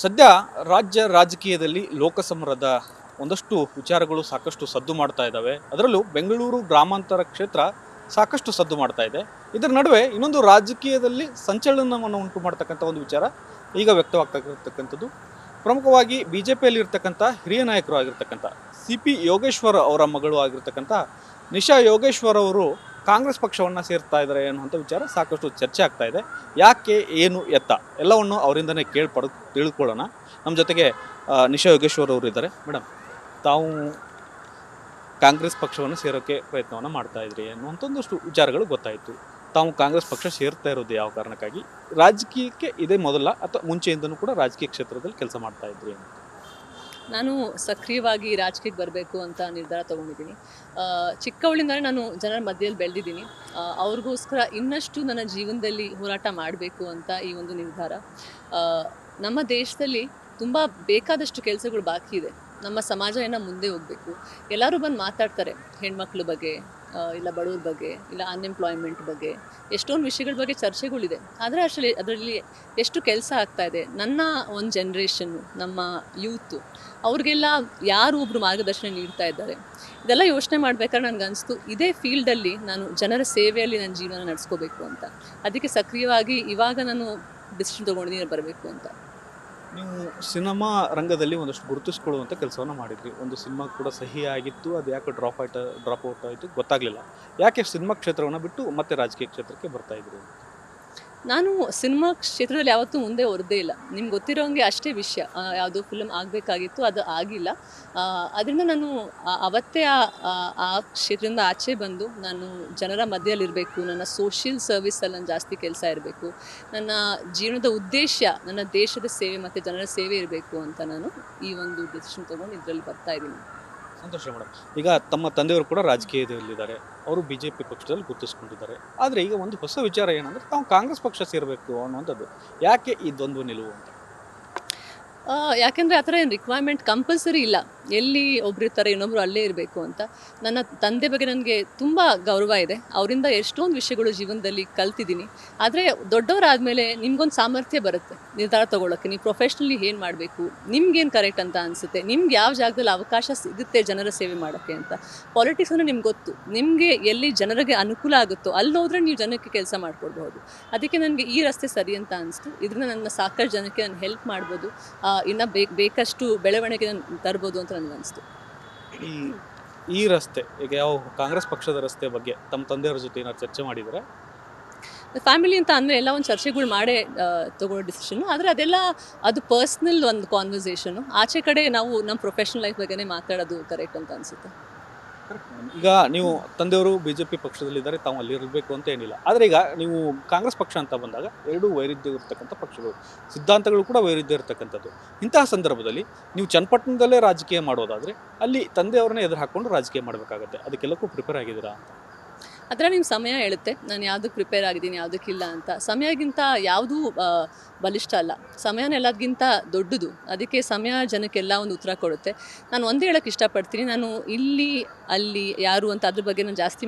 ಸದ್ಯ ರಾಜ್ಯ ರಾಜಕೀಯದಲ್ಲಿ ಲೋಕಸಮರದ ಒಂದಷ್ಟು ವಿಚಾರಗಳು ಸಾಕಷ್ಟು ಸದ್ದು ಮಾಡ್ತಾ ಇದ್ದಾವೆ. ಅದರಲ್ಲೂ ಬೆಂಗಳೂರು ಗ್ರಾಮಾಂತರ ಕ್ಷೇತ್ರ ಸಾಕಷ್ಟು ಸದ್ದು ಮಾಡ್ತಾ ಇದೆ. ಇದರ ನಡುವೆ ಇನ್ನೊಂದು ರಾಜಕೀಯದಲ್ಲಿ ಸಂಚಲನವನ್ನು ಉಂಟು ಮಾಡ್ತಕ್ಕಂಥ ಒಂದು ವಿಚಾರ ಈಗ ವ್ಯಕ್ತವಾಗ್ತಕ್ಕಂಥದ್ದು. ಪ್ರಮುಖವಾಗಿ ಬಿಜೆಪಿಯಲ್ಲಿ ಇರ್ತಕ್ಕಂಥ ಹಿರಿಯ ನಾಯಕರು ಆಗಿರ್ತಕ್ಕಂಥ CP ಯೋಗೇಶ್ವರ್ ಅವರ ಮಗಳು ಆಗಿರ್ತಕ್ಕಂಥ ನಿಶಾ ಯೋಗೇಶ್ವರ್ ಅವರು ಕಾಂಗ್ರೆಸ್ ಪಕ್ಷವನ್ನು ಸೇರ್ತಾ ಇದ್ದಾರೆ ಅನ್ನುವಂಥ ವಿಚಾರ ಸಾಕಷ್ಟು ಚರ್ಚೆ ಆಗ್ತಾ ಇದೆ. ಯಾಕೆ, ಏನು, ಎತ್ತ ಎಲ್ಲವನ್ನು ಅವರಿಂದನೇ ತಿಳ್ಕೊಳ್ಳೋಣ. ನಮ್ಮ ಜೊತೆಗೆ ನಿಶಾ ಯೋಗೇಶ್ವರ್ ಅವರು ಇದ್ದಾರೆ. ಮೇಡಮ್, ತಾವು ಕಾಂಗ್ರೆಸ್ ಪಕ್ಷವನ್ನು ಸೇರೋಕ್ಕೆ ಪ್ರಯತ್ನವನ್ನು ಮಾಡ್ತಾ ಇದ್ರಿ ಅನ್ನುವಂಥ ಒಂದಷ್ಟು ವಿಚಾರಗಳು ಗೊತ್ತಾಯಿತು. ತಾವು ಕಾಂಗ್ರೆಸ್ ಪಕ್ಷ ಸೇರ್ತಾ ಇರೋದು ಯಾವ ಕಾರಣಕ್ಕಾಗಿ, ರಾಜಕೀಯಕ್ಕೆ ಇದೇ ಮೊದಲ ಅಥವಾ ಮುಂಚೆಯಿಂದನೂ ಕೂಡ ರಾಜಕೀಯ ಕ್ಷೇತ್ರದಲ್ಲಿ ಕೆಲಸ ಮಾಡ್ತಾ ಇದ್ರಿ ಅಂತ? ನಾನು ಸಕ್ರಿಯವಾಗಿ ರಾಜಕೀಯಕ್ಕೆ ಬರಬೇಕು ಅಂತ ನಿರ್ಧಾರ ತೊಗೊಂಡಿದ್ದೀನಿ. ಚಿಕ್ಕವಳಿಂದಲೇ ನಾನು ಜನರ ಮಧ್ಯದಲ್ಲಿ ಬೆಳೆದಿದ್ದೀನಿ. ಅವ್ರಿಗೋಸ್ಕರ ಇನ್ನಷ್ಟು ನನ್ನ ಜೀವನದಲ್ಲಿ ಹೋರಾಟ ಮಾಡಬೇಕು ಅಂತ ಈ ಒಂದು ನಿರ್ಧಾರ. ನಮ್ಮ ದೇಶದಲ್ಲಿ ತುಂಬ ಬೇಕಾದಷ್ಟು ಕೆಲಸಗಳು ಬಾಕಿ ಇದೆ. ನಮ್ಮ ಸಮಾಜ ಏನೋ ಮುಂದೆ ಹೋಗಬೇಕು. ಎಲ್ಲರೂ ಬಂದು ಮಾತಾಡ್ತಾರೆ ಹೆಣ್ಮಕ್ಳ ಬಗ್ಗೆ, ಇಲ್ಲ ಬಡವ್ರ ಬಗ್ಗೆ, ಇಲ್ಲ ಅನ್ಎಂಪ್ಲಾಯ್ಮೆಂಟ್ ಬಗ್ಗೆ, ಎಷ್ಟೊಂದು ವಿಷಯಗಳ ಬಗ್ಗೆ ಚರ್ಚೆಗಳಿದೆ. ಆದರೆ ಅದರಲ್ಲಿ ಎಷ್ಟು ಕೆಲಸ ಆಗ್ತಾ ಇದೆ. ನನ್ನ ಒಂದು ಜನ್ರೇಷನ್ನು, ನಮ್ಮ ಯೂತು, ಅವ್ರಿಗೆಲ್ಲ ಯಾರು ಒಬ್ಬರು ಮಾರ್ಗದರ್ಶನ ನೀಡ್ತಾ ಇದ್ದಾರೆ, ಇದೆಲ್ಲ ಯೋಚನೆ ಮಾಡ್ಬೇಕಾದ್ರೆ ನನಗನ್ನಿಸ್ತು ಇದೇ ಫೀಲ್ಡಲ್ಲಿ ನಾನು ಜನರ ಸೇವೆಯಲ್ಲಿ ನನ್ನ ಜೀವನ ನಡೆಸ್ಕೋಬೇಕು ಅಂತ. ಅದಕ್ಕೆ ಸಕ್ರಿಯವಾಗಿ ಇವಾಗ ನಾನು ಡಿಸಿಷನ್ ತೊಗೊಂಡಿದ್ದೀನಿ ಬರಬೇಕು ಅಂತ. ನೀವು ಸಿನಿಮಾ ರಂಗದಲ್ಲಿ ಒಂದಷ್ಟು ಗುರುತಿಸ್ಕೊಳ್ಳುವಂಥ ಕೆಲಸವನ್ನು ಮಾಡಿದ್ರಿ. ಒಂದು ಸಿನಿಮಾ ಕೂಡ ಸಹಿ ಆಗಿತ್ತು, ಅದು ಯಾಕೆ ಡ್ರಾಪ್ ಔಟ್ ಆಯಿತು ಗೊತ್ತಾಗಲಿಲ್ಲ. ಯಾಕೆ ಸಿನಿಮಾ ಕ್ಷೇತ್ರವನ್ನು ಬಿಟ್ಟು ಮತ್ತೆ ರಾಜಕೀಯ ಕ್ಷೇತ್ರಕ್ಕೆ ಬರ್ತಾ ಇದ್ರಿ? ನಾನು ಸಿನಿಮಾ ಕ್ಷೇತ್ರದಲ್ಲಿ ಯಾವತ್ತೂ ಮುಂದೆ ಹೊರದೇ ಇಲ್ಲ. ನಿಮ್ಗೆ ಗೊತ್ತಿರೋಂಗೆ ಅಷ್ಟೇ ವಿಷಯ. ಯಾವುದೋ ಫಿಲ್ಮ್ ಆಗಬೇಕಾಗಿತ್ತು, ಅದು ಆಗಿಲ್ಲ. ಅದರಿಂದ ನಾನು ಅವತ್ತೇ ಆ ಕ್ಷೇತ್ರದಿಂದ ಆಚೆ ಬಂದು ನಾನು ಜನರ ಮಧ್ಯದಲ್ಲಿರಬೇಕು, ನನ್ನ ಸೋಷಿಯಲ್ ಸರ್ವಿಸಲ್ಲಿ ನಾನು ಜಾಸ್ತಿ ಕೆಲಸ ಇರಬೇಕು, ನನ್ನ ಜೀವನದ ಉದ್ದೇಶ ನನ್ನ ದೇಶದ ಸೇವೆ ಮತ್ತು ಜನರ ಸೇವೆ ಇರಬೇಕು ಅಂತ ನಾನು ಈ ಒಂದು ಡಿಸಿಷನ್ ತೊಗೊಂಡು ಇದರಲ್ಲಿ ಬರ್ತಾ ಇದ್ದೀನಿ. ಸಂತೋಷ ಮೇಡಮ್. ಈಗ ತಮ್ಮ ತಂದೆಯವರು ಕೂಡ ರಾಜಕೀಯದಲ್ಲಿದ್ದಾರೆ, ಅವರು BJP ಪಕ್ಷದಲ್ಲಿ ಗುರುತಿಸ್ಕೊಂಡಿದ್ದಾರೆ. ಆದರೆ ಈಗ ಒಂದು ಹೊಸ ವಿಚಾರ ಏನಂದರೆ ತಾವು ಕಾಂಗ್ರೆಸ್ ಪಕ್ಷ ಸೇರಬೇಕು ಅನ್ನುವಂಥದ್ದು. ಯಾಕೆ ಈ ದ್ವಂದ್ವ ನಿಲುವು ಅಂತ? ಯಾಕೆಂದರೆ ಆ ಥರ ಏನು ರಿಕ್ವೈರ್ಮೆಂಟ್ ಕಂಪಲ್ಸರಿ ಇಲ್ಲ. ಎಲ್ಲಿ ಒಬ್ರು ಇರ್ತಾರೆ ಇನ್ನೊಬ್ರು ಅಲ್ಲೇ ಇರಬೇಕು ಅಂತ. ನನ್ನ ತಂದೆ ಬಗ್ಗೆ ನನಗೆ ತುಂಬ ಗೌರವ ಇದೆ. ಅವರಿಂದ ಎಷ್ಟೊಂದು ವಿಷಯಗಳು ಜೀವನದಲ್ಲಿ ಕಲ್ತಿದ್ದೀನಿ. ಆದರೆ ದೊಡ್ಡವರಾದಮೇಲೆ ನಿಮ್ಗೊಂದು ಸಾಮರ್ಥ್ಯ ಬರುತ್ತೆ ನಿರ್ಧಾರ ತೊಗೊಳ್ಳೋಕ್ಕೆ. ನೀವು ಪ್ರೊಫೆಷ್ನಲಿ ಏನು ಮಾಡಬೇಕು, ನಿಮ್ಗೇನು ಕರೆಕ್ಟ್ ಅಂತ ಅನಿಸುತ್ತೆ, ನಿಮ್ಗೆ ಯಾವ ಜಾಗದಲ್ಲಿ ಅವಕಾಶ ಸಿಗುತ್ತೆ ಜನರ ಸೇವೆ ಮಾಡೋಕ್ಕೆ ಅಂತ. ಪಾಲಿಟಿಕ್ಸ್ ಅಂದರೆ ನಿಮ್ಗೆ ಗೊತ್ತು. ನಿಮಗೆ ಎಲ್ಲಿ ಜನರಿಗೆ ಅನುಕೂಲ ಆಗುತ್ತೋ ಅಲ್ಲಿ ಹೋದರೆ ನೀವು ಜನಕ್ಕೆ ಕೆಲಸ ಮಾಡಿಕೊಡ್ಬೋದು. ಅದಕ್ಕೆ ನನಗೆ ಈ ರಸ್ತೆ ಸರಿ ಅಂತ ಅನಿಸ್ತು. ಇದರಿಂದ ನನ್ನ ಸಾಕಷ್ಟು ಜನಕ್ಕೆ ನಾನು ಹೆಲ್ಪ್ ಮಾಡ್ಬೋದು, ಇನ್ನು ಬೇಕಷ್ಟು ಬೆಳವಣಿಗೆ ತರ್ಬೋದು ಅಂತ ನನಗನ್ನಿಸ್ತು. ಈ ರಸ್ತೆ ಈಗ ಯಾವ ಕಾಂಗ್ರೆಸ್ ಪಕ್ಷದ ರಸ್ತೆ ಬಗ್ಗೆ ತಮ್ಮ ತಂದೆಯವ್ರ ಜೊತೆ ಏನಾದ್ರು ಚರ್ಚೆ ಮಾಡಿದರೆ? ಫ್ಯಾಮಿಲಿ ಅಂತ ಅಂದರೆ ಎಲ್ಲ ಒಂದು ಚರ್ಚೆಗಳು ಮಾಡೇ ತೊಗೊಳ್ಳೋ ಡಿಸಿಷನ್ನು. ಆದರೆ ಅದು ಪರ್ಸ್ನಲ್ ಒಂದು ಕಾನ್ವರ್ಸೇಷನು. ಆಚೆ ಕಡೆ ನಾವು ನಮ್ಮ ಪ್ರೊಫೆಷ್ನಲ್ ಲೈಫ್ ಬಗ್ಗೆನೇ ಮಾತಾಡೋದು ಕರೆಕ್ಟ್ ಅಂತ ಅನಿಸುತ್ತೆ. ಈಗ ನೀವು ತಂದೆಯವರು BJP ಪಕ್ಷದಲ್ಲಿದ್ದಾರೆ, ತಾವು ಅಲ್ಲಿ ಇರಬೇಕು ಅಂತ ಏನಿಲ್ಲ. ಆದರೆ ಈಗ ನೀವು ಕಾಂಗ್ರೆಸ್ ಪಕ್ಷ ಅಂತ ಬಂದಾಗ ಎರಡೂ ವೈರುಧ್ಯ ಇರತಕ್ಕಂಥ ಪಕ್ಷಗಳು, ಸಿದ್ಧಾಂತಗಳು ಕೂಡ ವೈರುಧ್ಯ ಇರತಕ್ಕಂಥದ್ದು. ಇಂತಹ ಸಂದರ್ಭದಲ್ಲಿ ನೀವು ಚನ್ನಪಟ್ಟಣದಲ್ಲೇ ರಾಜಕೀಯ ಮಾಡೋದಾದರೆ ಅಲ್ಲಿ ತಂದೆಯವ್ರನ್ನೇ ಎದುರು ಹಾಕ್ಕೊಂಡು ರಾಜಕೀಯ ಮಾಡಬೇಕಾಗತ್ತೆ. ಅದಕ್ಕೆಲ್ಲಕ್ಕೂ ಪ್ರಿಪೇರ್ ಆಗಿದ್ದೀರಾ ಅಂತ? ಅದರ ನಿಮ್ಮ ಸಮಯ ಹೇಳುತ್ತೆ ನಾನು ಯಾವುದಕ್ಕೆ ಪ್ರಿಪೇರ್ ಆಗಿದ್ದೀನಿ, ಯಾವುದಕ್ಕಿಲ್ಲ ಅಂತ. ಸಮಯಕ್ಕಿಂತ ಯಾವುದೂ ಬಲಿಷ್ಠ ಅಲ್ಲ. ಸಮಯನ ಎಲ್ಲದಕ್ಕಿಂತ ದೊಡ್ಡದು. ಅದಕ್ಕೆ ಸಮಯ ಜನಕ್ಕೆಲ್ಲ ಒಂದು ಉತ್ತರ ಕೊಡುತ್ತೆ. ನಾನು ಒಂದೇ ಹೇಳೋಕ್ಕೆ ಇಷ್ಟಪಡ್ತೀನಿ, ನಾನು ಇಲ್ಲಿ ಅಲ್ಲಿ ಯಾರು ಅಂತ ಅದ್ರ ಬಗ್ಗೆ ನಾನು ಜಾಸ್ತಿ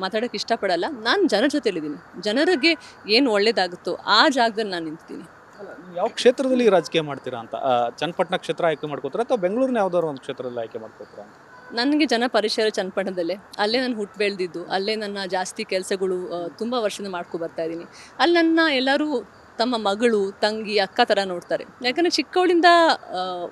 ಮಾತಾಡೋಕ್ಕೆ ಇಷ್ಟಪಡಲ್ಲ. ನಾನು ಜನರ ಜೊತೆಲಿದ್ದೀನಿ. ಜನರಿಗೆ ಏನು ಒಳ್ಳೇದಾಗುತ್ತೋ ಆ ಜಾಗದಲ್ಲಿ ನಾನು ನಿಂತೀನಿ. ಯಾವ ಕ್ಷೇತ್ರದಲ್ಲಿ ರಾಜಕೀಯ ಮಾಡ್ತೀರಾ ಅಂತ? ಚನ್ನಪಟ್ಟಣ ಕ್ಷೇತ್ರ ಆಯ್ಕೆ ಮಾಡ್ಕೋತೀರಾ ಅಥವಾ ಬೆಂಗಳೂರಿನ ಯಾವ್ದಾದ್ರು ಒಂದು ಕ್ಷೇತ್ರದಲ್ಲಿ ಆಯ್ಕೆ ಮಾಡ್ಕೋತೀರಾ ಅಂತ? ನನಗೆ ಜನ ಪರಿಚಯ ಚನ್ನಪಟ್ಟಣದಲ್ಲೇ. ಅಲ್ಲೇ ನಾನು ಹುಟ್ಟು ಬೆಳೆದಿದ್ದು, ಅಲ್ಲೇ ನನ್ನ ಜಾಸ್ತಿ ಕೆಲಸಗಳು ತುಂಬ ವರ್ಷದಿಂದ ಮಾಡ್ಕೊಬರ್ತಾ ಇದ್ದೀನಿ. ಅಲ್ಲಿ ನನ್ನ ಎಲ್ಲರೂ ತಮ್ಮ ಮಗಳು, ತಂಗಿ, ಅಕ್ಕ ಥರ ನೋಡ್ತಾರೆ. ಯಾಕಂದರೆ ಚಿಕ್ಕವಳಿಂದ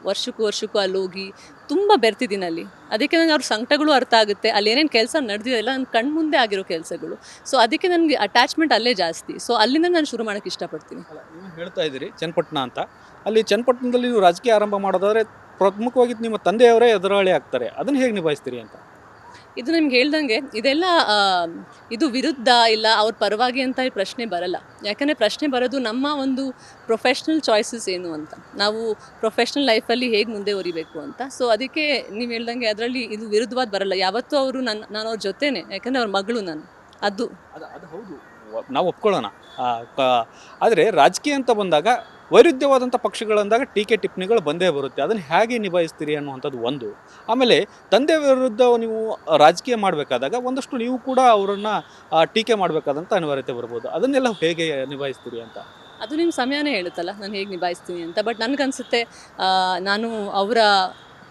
ವರ್ಷಕ್ಕೂ ಅಲ್ಲಿ ಹೋಗಿ ತುಂಬ ಬೆರ್ತಿದ್ದೀನಿ ಅಲ್ಲಿ. ಅದಕ್ಕೆ ನನಗೆ ಅವ್ರ ಸಂಕಟಗಳು ಅರ್ಥ ಆಗುತ್ತೆ. ಅಲ್ಲಿ ಏನೇನು ಕೆಲಸ ನಡೆದಿದೆ ಎಲ್ಲ ನನ್ನ ಕಣ್ಮುಂದೆ ಆಗಿರೋ ಕೆಲಸಗಳು. ಸೊ ಅದಕ್ಕೆ ನನಗೆ ಅಟ್ಯಾಚ್ಮೆಂಟ್ ಅಲ್ಲೇ ಜಾಸ್ತಿ. ಸೊ ಅಲ್ಲಿಂದ ನಾನು ಶುರು ಮಾಡೋಕ್ಕೆ ಇಷ್ಟಪಡ್ತೀನಿ. ನೀವು ಹೇಳ್ತಾ ಇದ್ದೀರಿ ಚನ್ನಪಟ್ಟಣ ಅಂತ. ಅಲ್ಲಿ ಚನ್ನಪಟ್ಟಣದಲ್ಲಿ ನೀವು ರಾಜಕೀಯ ಆರಂಭ ಮಾಡೋದಾದರೆ ಪ್ರಮುಖವಾಗಿ ನಿಮ್ಮ ತಂದೆಯವರೇ ಎದುರಾಳಿ ಆಗ್ತಾರೆ. ಅದನ್ನು ಹೇಗೆ ನಿಭಾಯಿಸ್ತೀರಿ ಅಂತ? ಇದು ನಿಮ್ಗೆ ಹೇಳ್ದಂಗೆ ಇದೆಲ್ಲ ಇದು ವಿರುದ್ಧ ಇಲ್ಲ ಅವ್ರ ಪರವಾಗಿ ಅಂತ ಈ ಪ್ರಶ್ನೆ ಬರಲ್ಲ. ಯಾಕಂದರೆ ಪ್ರಶ್ನೆ ಬರೋದು ನಮ್ಮ ಒಂದು ಪ್ರೊಫೆಷ್ನಲ್ ಚಾಯ್ಸಸ್ ಏನು ಅಂತ, ನಾವು ಪ್ರೊಫೆಷ್ನಲ್ ಲೈಫಲ್ಲಿ ಹೇಗೆ ಮುಂದೆ ಹೊರಿಬೇಕು ಅಂತ. ಸೊ ಅದಕ್ಕೆ ನೀವು ಹೇಳ್ದಂಗೆ ಅದರಲ್ಲಿ ಇದು ವಿರುದ್ಧವಾದ ಬರಲ್ಲ. ಯಾವತ್ತೂ ಅವರು ನಾನು ಅವ್ರ ಜೊತೆನೇ, ಯಾಕಂದರೆ ಅವ್ರ ಮಗಳು ನಾನು. ಅದು ಹೌದು, ನಾವು ಒಪ್ಕೊಳ್ಳೋಣ. ಆದರೆ ರಾಜಕೀಯ ಅಂತ ಬಂದಾಗ ವೈರುಧ್ಯವಾದಂಥ ಪಕ್ಷಗಳಂದಾಗ ಟೀಕೆ ಟಿಪ್ಪಣಿಗಳು ಬಂದೇ ಬರುತ್ತೆ. ಅದನ್ನು ಹೇಗೆ ನಿಭಾಯಿಸ್ತೀರಿ ಅನ್ನುವಂಥದ್ದು ಒಂದು. ಆಮೇಲೆ ತಂದೆ ವಿರುದ್ಧ ನೀವು ರಾಜಕೀಯ ಮಾಡಬೇಕಾದಾಗ ಒಂದಷ್ಟು ನೀವು ಕೂಡ ಅವರನ್ನು ಟೀಕೆ ಮಾಡಬೇಕಾದಂಥ ಅನಿವಾರ್ಯತೆ ಬರ್ಬೋದು. ಅದನ್ನೆಲ್ಲ ಹೇಗೆ ನಿಭಾಯಿಸ್ತೀರಿ ಅಂತ? ಅದು ನಿಮ್ಮ ಸಮಯನೇ ಹೇಳುತ್ತಲ್ಲ ನಾನು ಹೇಗೆ ನಿಭಾಯಿಸ್ತೀನಿ ಅಂತ. ಬಟ್ ನನಗನ್ಸುತ್ತೆ ನಾನು ಅವರ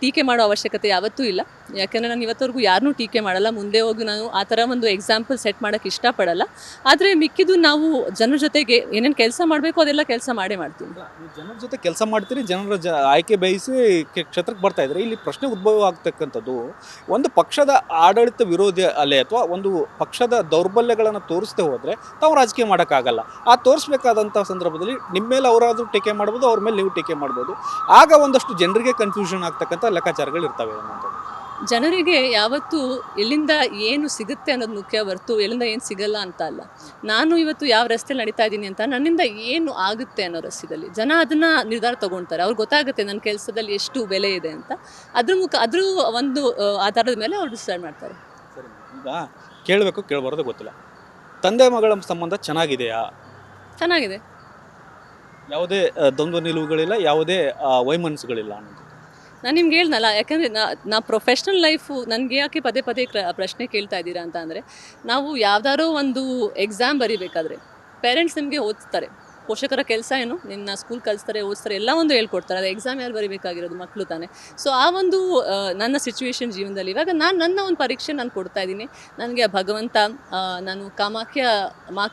ಟೀಕೆ ಮಾಡೋ ಅವಶ್ಯಕತೆ ಯಾವತ್ತೂ ಇಲ್ಲ. ಯಾಕೆಂದರೆ ನಾನು ಇವತ್ತವರೆಗೂ ಯಾರನ್ನೂ ಟೀಕೆ ಮಾಡಲ್ಲ. ಮುಂದೆ ಹೋಗಿ ನಾನು ಆ ಥರ ಒಂದು ಎಕ್ಸಾಂಪಲ್ ಸೆಟ್ ಮಾಡೋಕ್ಕೆ ಇಷ್ಟಪಡಲ್ಲ. ಆದರೆ ಮಿಕ್ಕಿದ್ದು ನಾವು ಜನರ ಜೊತೆಗೆ ಏನೇನು ಕೆಲಸ ಮಾಡಬೇಕು ಅದೆಲ್ಲ ಕೆಲಸ ಮಾಡೇ ಮಾಡ್ತೀನಿ. ನೀವು ಜನರ ಜೊತೆ ಕೆಲಸ ಮಾಡ್ತೀರಿ, ಜನರ ಆಯ್ಕೆ ಬಯಸಿ ಕ್ಷೇತ್ರಕ್ಕೆ ಬರ್ತಾ ಇದ್ರೆ ಇಲ್ಲಿ ಪ್ರಶ್ನೆ ಉದ್ಭವ ಆಗ್ತಕ್ಕಂಥದ್ದು, ಒಂದು ಪಕ್ಷದ ಆಡಳಿತ ವಿರೋಧಿ ಅಲೆ ಅಥವಾ ಒಂದು ಪಕ್ಷದ ದೌರ್ಬಲ್ಯಗಳನ್ನು ತೋರಿಸದೆ ಹೋದರೆ ತಾವು ರಾಜಕೀಯ ಮಾಡೋಕ್ಕಾಗಲ್ಲ. ಆ ತೋರಿಸ್ಬೇಕಾದಂಥ ಸಂದರ್ಭದಲ್ಲಿ ನಿಮ್ಮ ಮೇಲೆ ಅವರಾದರೂ ಟೀಕೆ ಮಾಡ್ಬೋದು, ಅವ್ರ ಮೇಲೆ ನೀವು ಟೀಕೆ ಮಾಡ್ಬೋದು. ಆಗ ಒಂದಷ್ಟು ಜನರಿಗೆ ಕನ್ಫ್ಯೂಷನ್ ಆಗ್ತಕ್ಕಂಥ ಲೆಕ್ಕಾಚಾರಗಳು ಇರ್ತವೆ ಅನ್ನೋದು. ಜನರಿಗೆ ಯಾವತ್ತೂ ಎಲ್ಲಿಂದ ಏನು ಸಿಗುತ್ತೆ ಅನ್ನೋದು ಮುಖ್ಯ ಹೊರತು ಎಲ್ಲಿಂದ ಏನು ಸಿಗಲ್ಲ ಅಂತ ಅಲ್ಲ. ನಾನು ಇವತ್ತು ಯಾವ ರಸ್ತೆಯಲ್ಲಿ ನಡೀತಾ ಇದ್ದೀನಿ ಅಂತ ನನ್ನಿಂದ ಏನು ಆಗುತ್ತೆ ಅನ್ನೋ ರಸ್ತೆಯಲ್ಲಿ ಜನ ಅದನ್ನು ನಿರ್ಧಾರ ತೊಗೊಳ್ತಾರೆ. ಅವ್ರಿಗೆ ಗೊತ್ತಾಗುತ್ತೆ ನನ್ನ ಕೆಲಸದಲ್ಲಿ ಎಷ್ಟು ಬೆಲೆ ಇದೆ ಅಂತ. ಅದ್ರ ಒಂದು ಆಧಾರದ ಮೇಲೆ ಅವ್ರು ಡಿಸೈಡ್ ಮಾಡ್ತಾರೆ. ಸರಿ, ಈಗ ಕೇಳಬೇಕು ಕೇಳಬಾರ್ದು ಗೊತ್ತಿಲ್ಲ, ತಂದೆ ಮಗಳ ಸಂಬಂಧ ಚೆನ್ನಾಗಿದೆಯಾ? ಚೆನ್ನಾಗಿದೆ. ಯಾವುದೇ ದ್ವಂದ್ವ ನಿಲುವುಗಳಿಲ್ಲ, ಯಾವುದೇ ವೈಮನಸ್ಸುಗಳಿಲ್ಲ ಅನ್ನೋದು. ನಾನು ನಿಮ್ಗೆ ಹೇಳ್ದಲ್ಲ, ಯಾಕಂದರೆ ನಾ ಪ್ರೊಫೆಷ್ನಲ್ ಲೈಫು ನನಗೆ ಯಾಕೆ ಪದೇ ಪದೇ ಪ್ರಶ್ನೆ ಕೇಳ್ತಾ ಇದ್ದೀರಾ ಅಂತ ಅಂದರೆ, ನಾವು ಯಾವುದಾದ್ರೂ ಒಂದು ಎಕ್ಸಾಮ್ ಬರೀಬೇಕಾದ್ರೆ ಪೇರೆಂಟ್ಸ್ ನಿಮಗೆ ಓದಿಸ್ತಾರೆ. ಪೋಷಕರ ಕೆಲಸ ಏನು, ನಿನ್ನ ಸ್ಕೂಲ್ ಕಲಿಸ್ತಾರೆ, ಓದಿಸ್ತಾರೆ, ಎಲ್ಲ ಒಂದು ಹೇಳ್ಕೊಡ್ತಾರೆ. ಅದು ಎಕ್ಸಾಮ್ ಯಾರು ಬರೀಬೇಕಾಗಿರೋದು? ಮಕ್ಕಳು ತಾನೆ. ಸೊ ಆ ಒಂದು ನನ್ನ ಸಿಚುವೇಶನ್ ಜೀವನದಲ್ಲಿ ಇವಾಗ ನನ್ನ ಒಂದು ಪರೀಕ್ಷೆ ನಾನು ಕೊಡ್ತಾ ಇದ್ದೀನಿ. ನನಗೆ ಭಗವಂತ, ನಾನು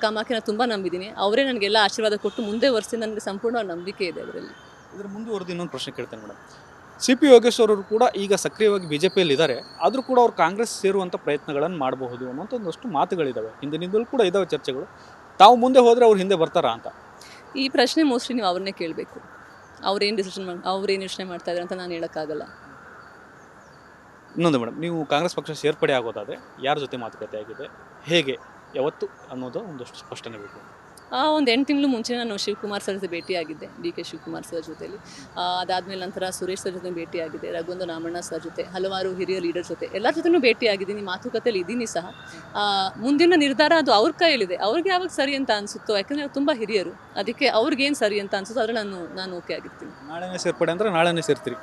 ಕಾಮಾಖ್ಯನ ತುಂಬ ನಂಬಿದ್ದೀನಿ. ಅವರೇ ನನಗೆಲ್ಲ ಆಶೀರ್ವಾದ ಕೊಟ್ಟು ಮುಂದೆ ವರ್ಷ ನನಗೆ ಸಂಪೂರ್ಣ ನಂಬಿಕೆ ಇದೆ ಅದರಲ್ಲಿ. ಇದರ ಮುಂದುವರೆದು ಇನ್ನೊಂದು ಪ್ರಶ್ನೆ ಕೇಳ್ತೇನೆ ಮೇಡಮ್. CP ಯೋಗೇಶ್ವರ್ ಅವರು ಕೂಡ ಈಗ ಸಕ್ರಿಯವಾಗಿ BJPಯಲ್ಲಿ ಇದ್ದಾರೆ, ಆದರೂ ಕೂಡ ಅವ್ರು ಕಾಂಗ್ರೆಸ್ ಸೇರುವಂಥ ಪ್ರಯತ್ನಗಳನ್ನು ಮಾಡಬಹುದು ಅನ್ನೋಂಥ ಒಂದಷ್ಟು ಮಾತುಗಳಿದ್ದಾವೆ. ಹಿಂದಿನಿಂದಲೂ ಕೂಡ ಇದ್ದಾವೆ ಚರ್ಚೆಗಳು. ತಾವು ಮುಂದೆ ಹೋದರೆ ಅವ್ರು ಹಿಂದೆ ಬರ್ತಾರಾ ಅಂತ? ಈ ಪ್ರಶ್ನೆ ಮೋಸ್ಟ್ಲಿ ನೀವು ಅವ್ರನ್ನೇ ಕೇಳಬೇಕು. ಅವ್ರೇನು ಯೋಚನೆ ಮಾಡ್ತಾ ಇದ್ದಾರೆ ಅಂತ ನಾನು ಹೇಳೋಕ್ಕಾಗಲ್ಲ. ಇನ್ನೊಂದು ಮೇಡಮ್, ನೀವು ಕಾಂಗ್ರೆಸ್ ಪಕ್ಷ ಸೇರ್ಪಡೆ ಆಗೋದಾದರೆ ಯಾರ ಜೊತೆ ಮಾತುಕತೆ ಆಗಿದೆ, ಹೇಗೆ, ಯಾವತ್ತು ಅನ್ನೋದು ಒಂದಷ್ಟು ಸ್ಪಷ್ಟನೆ ಬೇಕು. ಒಂದು 8 ತಿಂಗಳು ಮುಂಚೆ ನಾನು ಶಿವಕುಮಾರ್ ಸರ್ ಜೊತೆ ಭೇಟಿಯಾಗಿದ್ದೆ, DK ಶಿವಕುಮಾರ್ ಸರ್ ಜೊತೆಲಿ. ಅದಾದಮೇಲೆ ನಂತರ ಸುರೇಶ್ ಸರ್ ಜೊತೆ ಭೇಟಿಯಾಗಿದ್ದೆ, ರಘುವಂದ್ರ ರಾಮಣ್ಣ ಸರ್ ಜೊತೆ, ಹಲವಾರು ಹಿರಿಯ ಲೀಡರ್ ಜೊತೆ ಎಲ್ಲರ ಜೊತೆನೂ ಭೇಟಿಯಾಗಿದ್ದೀನಿ, ಮಾತುಕತೆಯಲ್ಲಿ ಇದ್ದೀನಿ ಸಹ. ಮುಂದಿನ ನಿರ್ಧಾರ ಅದು ಅವ್ರ ಕೈಯಲ್ಲಿದೆ. ಅವ್ರಿಗೆ ಯಾವಾಗ ಸರಿ ಅಂತ ಅನಿಸುತ್ತೋ, ಯಾಕಂದರೆ ಅವ್ರು ತುಂಬ ಹಿರಿಯರು, ಅದಕ್ಕೆ ಅವ್ರಿಗೇನು ಸರಿ ಅಂತ ಅನಿಸುತ್ತೋ ಆದರೆ ನಾನು ಓಕೆ ಆಗಿರ್ತೀನಿ. ನಾಳೆನೇ ಸೇರ್ಪಡೆ ಅಂದರೆ ನಾಳೆನೇ ಸೇರ್ತೀರಿ?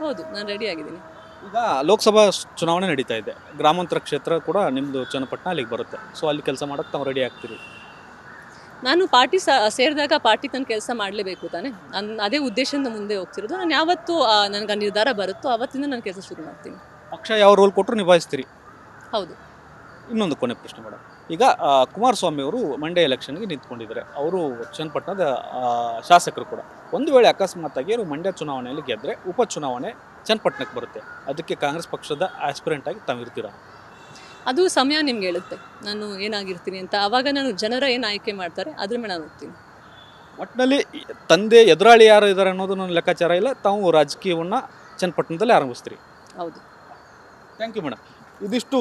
ಹೌದು, ನಾನು ರೆಡಿ ಆಗಿದ್ದೀನಿ. ಈಗ ಲೋಕಸಭಾ ಚುನಾವಣೆ ನಡೀತಾ ಇದೆ, ಗ್ರಾಮಾಂತರ ಕ್ಷೇತ್ರ ಕೂಡ ನಿಮ್ಮದು ಚನ್ನಪಟ್ಟಣ ಅಲ್ಲಿಗೆ ಬರುತ್ತೆ. ಸೊ ಅಲ್ಲಿ ಕೆಲಸ ಮಾಡೋಕ್ಕೆ ತಾವು ರೆಡಿ ಆಗ್ತೀರಿ? ನಾನು ಪಾರ್ಟಿ ಸೇರಿದಾಗ ಪಾರ್ಟಿಗೆ ನಾನು ಕೆಲಸ ಮಾಡಲೇಬೇಕು ತಾನೆ. ಅದೇ ಉದ್ದೇಶದಿಂದ ಮುಂದೆ ಹೋಗ್ತಿರೋದು. ನಾನು ಯಾವತ್ತು ನನಗೆ ನಿರ್ಧಾರ ಬರುತ್ತೋ ಆವತ್ತಿಂದ ನಾನು ಕೆಲಸ ಶುರು ಮಾಡ್ತೀನಿ. ಪಕ್ಷ ಯಾವ ರೋಲ್ ಕೊಟ್ಟರು ನಿಭಾಯಿಸ್ತೀರಿ? ಹೌದು. ಇನ್ನೊಂದು ಕೊನೆ ಪ್ರಶ್ನೆ ಮೇಡಮ್. ಈಗ ಕುಮಾರಸ್ವಾಮಿ ಅವರು ಮಂಡ್ಯ ಎಲೆಕ್ಷನ್ಗೆ ನಿಂತ್ಕೊಂಡಿದ್ದಾರೆ. ಅವರು ಚನ್ನಪಟ್ಟಣದ ಶಾಸಕರು ಕೂಡ. ಒಂದು ವೇಳೆ ಅಕಸ್ಮಾತ್ತಾಗಿ ಅವರು ಮಂಡ್ಯ ಚುನಾವಣೆಯಲ್ಲಿ ಗೆದ್ದರೆ ಉಪಚುನಾವಣೆ ಚನ್ನಪಟ್ಟಣಕ್ಕೆ ಬರುತ್ತೆ. ಅದಕ್ಕೆ ಕಾಂಗ್ರೆಸ್ ಪಕ್ಷದ ಆಸ್ಪಿರೆಂಟ್ ಆಗಿ ತಾವು ಇರ್ತೀರಾ? ಅದು ಸಮಯ ನಿಮ್ಗೆ ಹೇಳುತ್ತೆ ನಾನು ಏನಾಗಿರ್ತೀನಿ ಅಂತ. ಆವಾಗ ನಾನು ಜನರ ಏನು ಆಯ್ಕೆ ಮಾಡ್ತಾರೆ ಅದ್ರ ಮೇಲೆ ನಾನು ಹೋಗ್ತೀನಿ. ಒಟ್ಟಿನಲ್ಲಿ ತಂದೆ ಎದುರಾಳಿ ಯಾರು ಇದ್ದಾರೆ ಅನ್ನೋದು ನನ್ನ ಲೆಕ್ಕಾಚಾರ ಇಲ್ಲ, ತಾವು ರಾಜಕೀಯವನ್ನು ಚನ್ನಪಟ್ಟಣದಲ್ಲಿ ಆರಂಭಿಸ್ತೀರಿ? ಹೌದು. Thank you madam. ಇದಿಷ್ಟು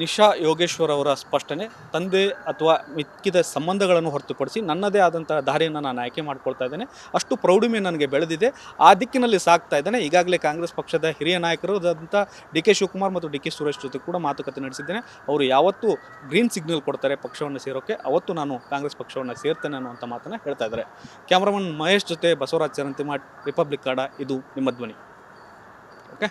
ನಿಶಾ ಯೋಗೇಶ್ವರ್ ಅವರ ಸ್ಪಷ್ಟನೆ. ತಂದೆ ಅಥವಾ ಮಿಕ್ಕಿದ ಸಂಬಂಧಗಳನ್ನು ಹೊರತುಪಡಿಸಿ ನನ್ನದೇ ಆದಂಥ ದಾರಿಯನ್ನು ನಾನು ಆಯ್ಕೆ ಮಾಡ್ಕೊಳ್ತಾ ಇದ್ದೇನೆ, ಅಷ್ಟು ಪ್ರೌಢಿಮೆ ನನಗೆ ಬೆಳೆದಿದೆ, ಆ ದಿಕ್ಕಿನಲ್ಲಿ ಸಾಗ್ತಾ ಇದ್ದೇನೆ. ಈಗಾಗಲೇ ಕಾಂಗ್ರೆಸ್ ಪಕ್ಷದ ಹಿರಿಯ ನಾಯಕರು ಆದಂಥ DK ಶಿವಕುಮಾರ್ ಮತ್ತು DK ಸುರೇಶ್ ಜೊತೆ ಕೂಡ ಮಾತುಕತೆ ನಡೆಸಿದ್ದೇನೆ. ಅವರು ಯಾವತ್ತೂ ಗ್ರೀನ್ ಸಿಗ್ನಲ್ ಕೊಡ್ತಾರೆ ಪಕ್ಷವನ್ನು ಸೇರೋಕ್ಕೆ, ಅವತ್ತು ನಾನು ಕಾಂಗ್ರೆಸ್ ಪಕ್ಷವನ್ನು ಸೇರ್ತೇನೆ ಅನ್ನುವಂಥ ಮಾತನ್ನು ಹೇಳ್ತಾ ಇದ್ದಾರೆ. ಕ್ಯಾಮ್ರಾಮನ್ ಮಹೇಶ್ ಜೊತೆ ಬಸವರಾಜ್ ಚರಂತಿಮಾಟ್, ರಿಪಬ್ಲಿಕ್ ಕನ್ನಡ, ಇದು ನಿಮ್ಮ ಧ್ವನಿ.